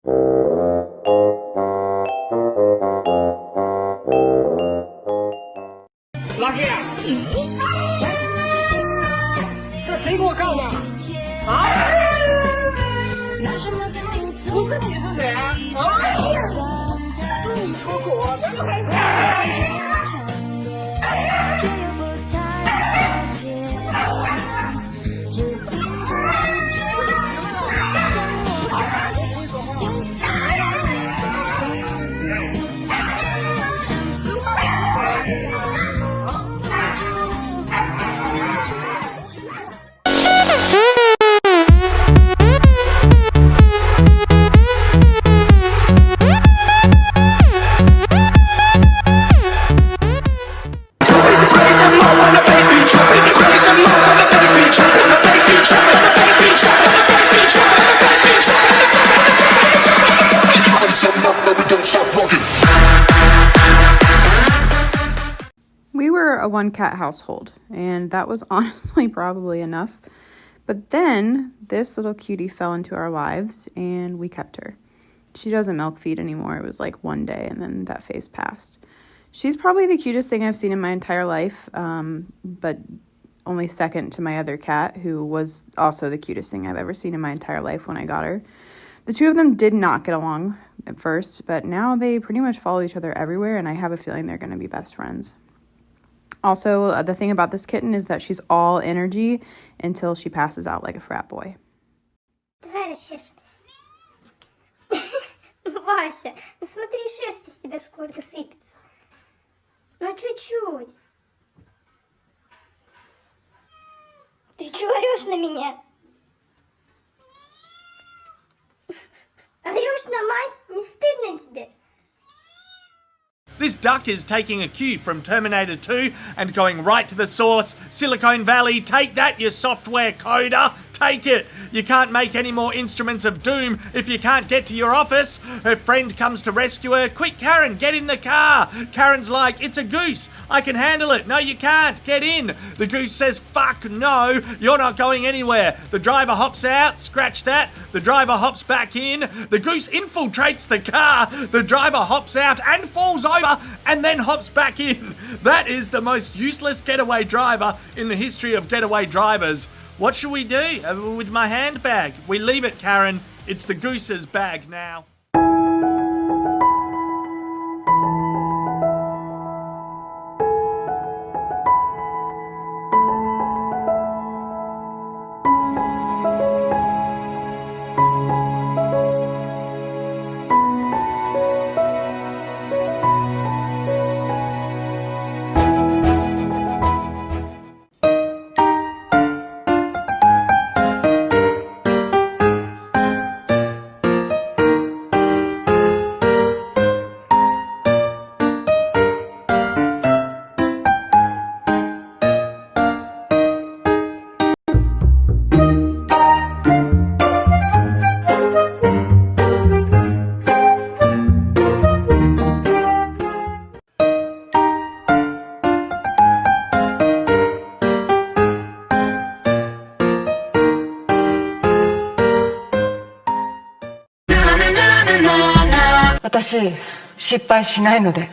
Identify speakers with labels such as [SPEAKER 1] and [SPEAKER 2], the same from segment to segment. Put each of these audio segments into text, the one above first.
[SPEAKER 1] 老师，这谁给我告的？啊？不是你是谁啊？你说过我的
[SPEAKER 2] We were a one-cat household, and that was honestly probably enough. But then this little cutie fell into our lives, and we kept her. She doesn't milk feed anymore. It was like one day, and then that phase passed. She's probably the cutest thing I've seen in my entire life, but only second to my other cat, who was also the cutest thing I've ever seen in my entire life when I got her. The two of them did not get along at first, but now they pretty much follow each other everywhere, and I have a feeling they're going to be best friends. Also, the thing about this kitten is that she's all energy until she passes out like a frat boy.
[SPEAKER 3] Давай расчешемся. Вася, ну смотри, шерсти с тебя сколько сыпется. Ну чуть-чуть. Ты чего орешь на меня? Орешь на мать? Не стыдно тебе?
[SPEAKER 4] This duck is taking a cue from Terminator 2 and going right to the source. Silicon Valley, take that, you software coder. Take it. You can't make any more instruments of doom if you can't get to your office. Her friend comes to rescue her. Quick, Karen, get in the car. Karen's like, it's a goose. I can handle it. No, you can't. Get in. The goose says, fuck no, you're not going anywhere. The driver hops out. Scratch that. The driver hops back in. The goose infiltrates the car. The driver hops out and falls over and then hops back in. That is the most useless getaway driver in the history of getaway drivers. What should we do with my handbag? We leave it, Karen. It's the goose's bag now.
[SPEAKER 5] "私失敗しないので."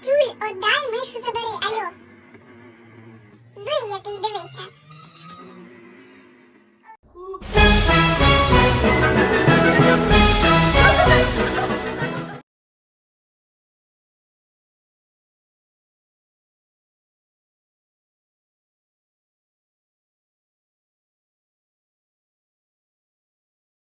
[SPEAKER 3] Тюль, отдай, мишу забери, алло. Який, дивися.